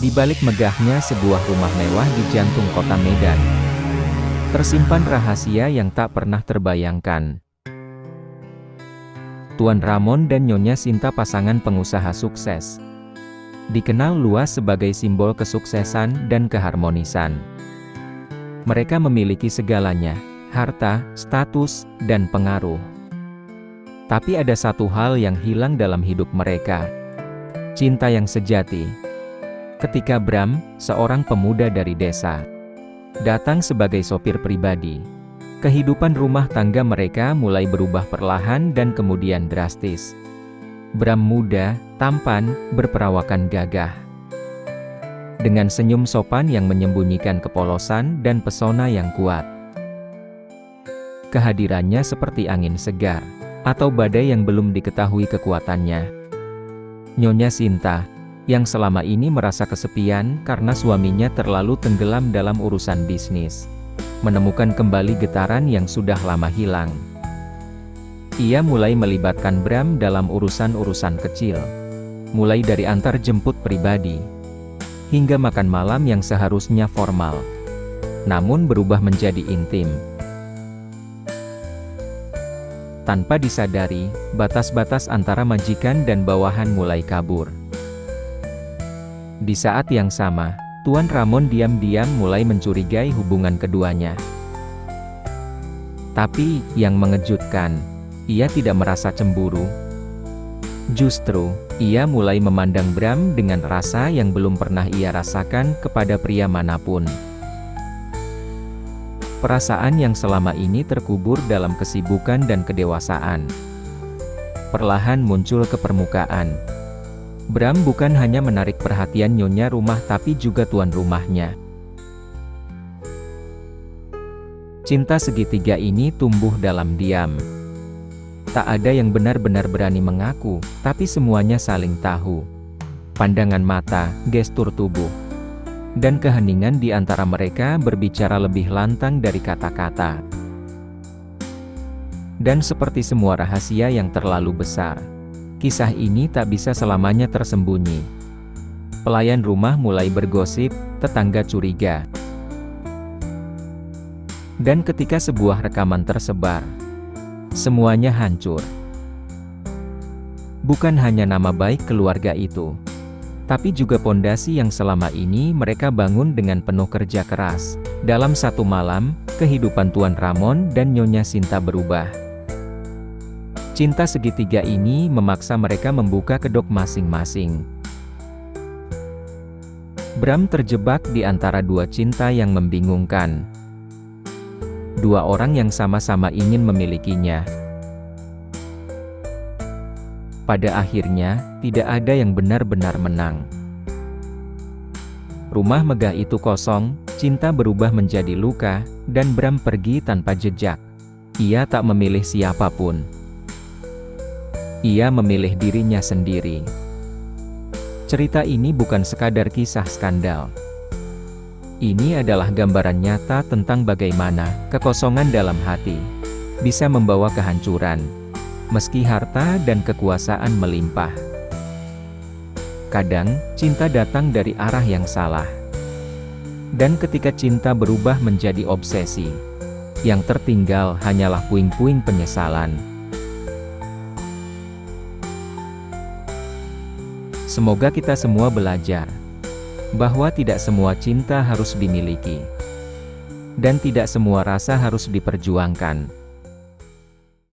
Di balik megahnya sebuah rumah mewah di jantung kota Medan, tersimpan rahasia yang tak pernah terbayangkan. Tuan Ramon dan Nyonya Sinta, pasangan pengusaha sukses, dikenal luas sebagai simbol kesuksesan dan keharmonisan. Mereka memiliki segalanya, harta, status, dan pengaruh. Tapi ada satu hal yang hilang dalam hidup mereka: cinta yang sejati. Ketika Bram, seorang pemuda dari desa, datang sebagai sopir pribadi, kehidupan rumah tangga mereka mulai berubah perlahan dan kemudian drastis. Bram muda, tampan, berperawakan gagah, dengan senyum sopan yang menyembunyikan kepolosan dan pesona yang kuat. Kehadirannya seperti angin segar, atau badai yang belum diketahui kekuatannya. Nyonya Sinta, yang selama ini merasa kesepian karena suaminya terlalu tenggelam dalam urusan bisnis, menemukan kembali getaran yang sudah lama hilang. Ia mulai melibatkan Bram dalam urusan-urusan kecil, mulai dari antar jemput pribadi, hingga makan malam yang seharusnya formal, namun berubah menjadi intim. Tanpa disadari, batas-batas antara majikan dan bawahan mulai kabur. Di saat yang sama, Tuan Ramon diam-diam mulai mencurigai hubungan keduanya. Tapi, yang mengejutkan, ia tidak merasa cemburu. Justru, ia mulai memandang Bram dengan rasa yang belum pernah ia rasakan kepada pria manapun. Perasaan yang selama ini terkubur dalam kesibukan dan kedewasaan, perlahan muncul ke permukaan. Bram bukan hanya menarik perhatian nyonya rumah tapi juga tuan rumahnya. Cinta segitiga ini tumbuh dalam diam. Tak ada yang benar-benar berani mengaku, tapi semuanya saling tahu. Pandangan mata, gestur tubuh, dan keheningan di antara mereka berbicara lebih lantang dari kata-kata. Dan seperti semua rahasia yang terlalu besar, kisah ini tak bisa selamanya tersembunyi. Pelayan rumah mulai bergosip, tetangga curiga. Dan ketika sebuah rekaman tersebar, semuanya hancur. Bukan hanya nama baik keluarga itu, tapi juga pondasi yang selama ini mereka bangun dengan penuh kerja keras. Dalam satu malam, kehidupan Tuan Ramon dan Nyonya Sinta berubah. Cinta segitiga ini memaksa mereka membuka kedok masing-masing. Bram terjebak di antara dua cinta yang membingungkan. Dua orang yang sama-sama ingin memilikinya. Pada akhirnya, tidak ada yang benar-benar menang. Rumah megah itu kosong, cinta berubah menjadi luka, dan Bram pergi tanpa jejak. Ia tak memilih siapapun. Ia memilih dirinya sendiri. Cerita ini bukan sekadar kisah skandal. Ini adalah gambaran nyata tentang bagaimana kekosongan dalam hati bisa membawa kehancuran, meski harta dan kekuasaan melimpah. Kadang, cinta datang dari arah yang salah. Dan ketika cinta berubah menjadi obsesi, yang tertinggal hanyalah puing-puing penyesalan. Semoga kita semua belajar bahwa tidak semua cinta harus dimiliki, dan tidak semua rasa harus diperjuangkan.